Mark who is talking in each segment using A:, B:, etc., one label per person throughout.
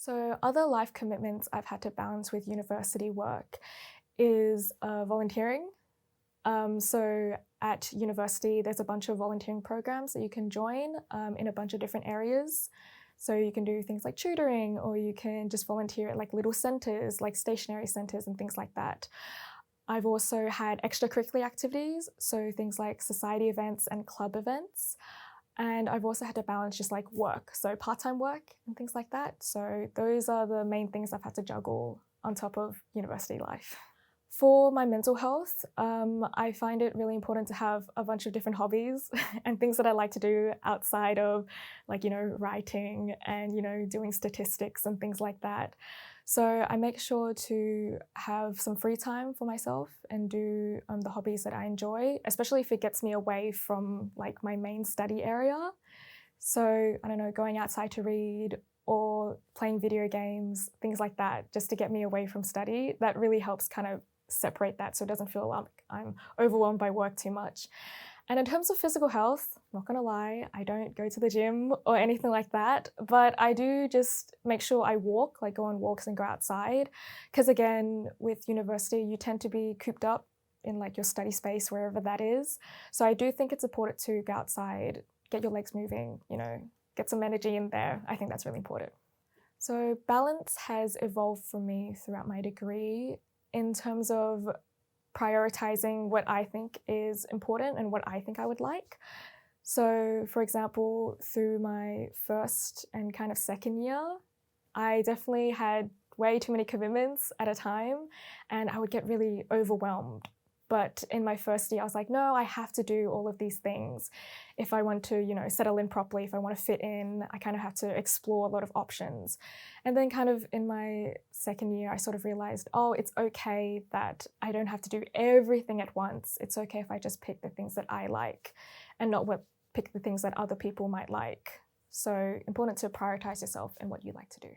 A: So, other life commitments I've had to balance with university work is volunteering. So, at university, there's a bunch of volunteering programs that you can join in a bunch of different areas. So, you can do things like tutoring, or you can just volunteer at like little centers, like stationary centers, and things like that. I've also had extracurricular activities, so things like society events and club events. And I've also had to balance just like work, so part-time work and things like that. So those are the main things I've had to juggle on top of university life. For my mental health, I find it really important to have a bunch of different hobbies and things that I like to do outside of like, writing and, doing statistics and things like that. So I make sure to have some free time for myself and do the hobbies that I enjoy, especially if it gets me away from like my main study area. So I don't know, going outside to read or playing video games, things like that, just to get me away from study. That really helps kind of separate that so it doesn't feel like I'm overwhelmed by work too much. And in terms of physical health, not gonna lie, I don't go to the gym or anything like that, but I do just make sure I walk, like go on walks and go outside. Because again, with university, you tend to be cooped up in like your study space, wherever that is. So I do think it's important to go outside, get your legs moving, get some energy in there. I think that's really important. So balance has evolved for me throughout my degree in terms of prioritizing what I think is important and what I think I would like. So, for example, through my first and kind of second year, I definitely had way too many commitments at a time and I would get really overwhelmed. But in my first year, I was like, no, I have to do all of these things. If I want to, settle in properly, if I want to fit in, I kind of have to explore a lot of options. And then kind of in my second year, I sort of realized, oh, it's okay that I don't have to do everything at once. It's okay if I just pick the things that I like and not pick the things that other people might like. So important to prioritize yourself and what you like to do.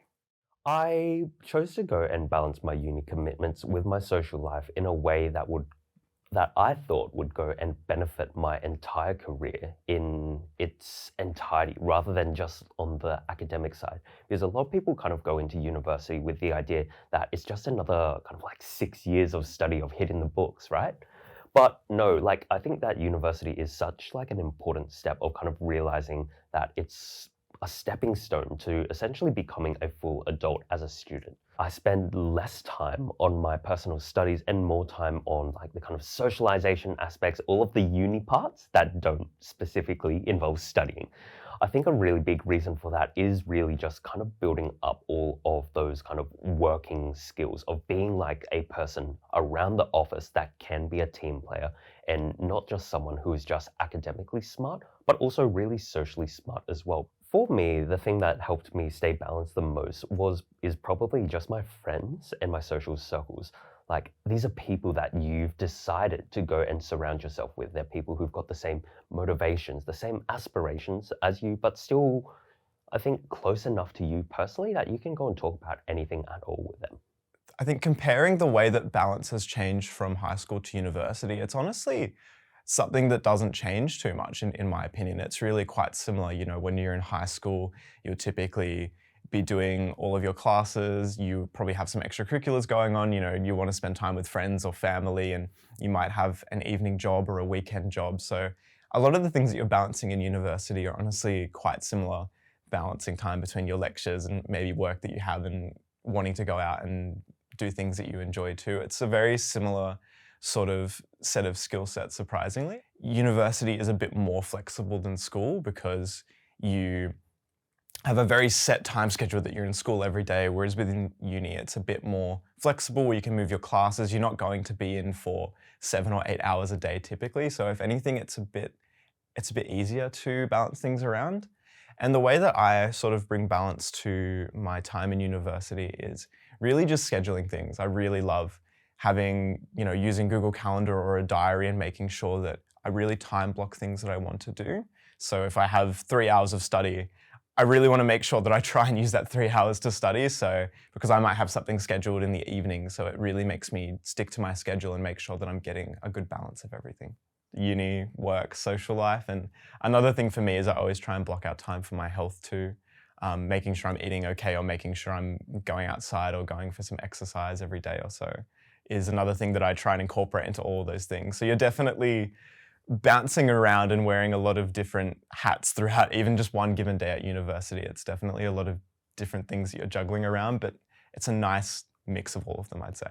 B: I chose to go and balance my uni commitments with my social life in a way that I thought would go and benefit my entire career in its entirety, rather than just on the academic side. Because a lot of people kind of go into university with the idea that it's just another kind of like 6 years of study of hitting the books, right? But no, like I think that university is such like an important step of kind of realizing that it's a stepping stone to essentially becoming a full adult as a student. I spend less time on my personal studies and more time on like the kind of socialization aspects, all of the uni parts that don't specifically involve studying. I think a really big reason for that is really just kind of building up all of those kind of working skills of being like a person around the office that can be a team player and not just someone who is just academically smart, but also really socially smart as well. For me, the thing that helped me stay balanced the most is probably just my friends and my social circles. Like these are people that you've decided to go and surround yourself with. They're people who've got the same motivations, the same aspirations as you, but still, I think, close enough to you personally that you can go and talk about anything at all with them.
C: I think comparing the way that balance has changed from high school to university, it's honestly something that doesn't change too much in my opinion. It's really quite similar. When you're in high school, you'll typically be doing all of your classes, you probably have some extracurriculars going on, you want to spend time with friends or family, and you might have an evening job or a weekend job. So a lot of the things that you're balancing in university are honestly quite similar, balancing time between your lectures and maybe work that you have and wanting to go out and do things that you enjoy too. It's a very similar sort of set of skill sets, surprisingly. University is a bit more flexible than school because you have a very set time schedule that you're in school every day, whereas within uni, it's a bit more flexible where you can move your classes. You're not going to be in for 7 or 8 hours a day typically. So if anything, it's a bit easier to balance things around. And the way that I sort of bring balance to my time in university is really just scheduling things. I really love having, using Google Calendar or a diary and making sure that I really time block things that I want to do. So if I have 3 hours of study, I really want to make sure that I try and use that 3 hours to study. So because I might have something scheduled in the evening, so it really makes me stick to my schedule and make sure that I'm getting a good balance of everything. Uni, work, social life. And another thing for me is I always try and block out time for my health too. making sure I'm eating okay, or making sure I'm going outside or going for some exercise every day or so is another thing that I try and incorporate into all those things. So you're definitely bouncing around and wearing a lot of different hats throughout even just one given day at university. It's definitely a lot of different things that you're juggling around, but it's a nice mix of all of them, I'd say.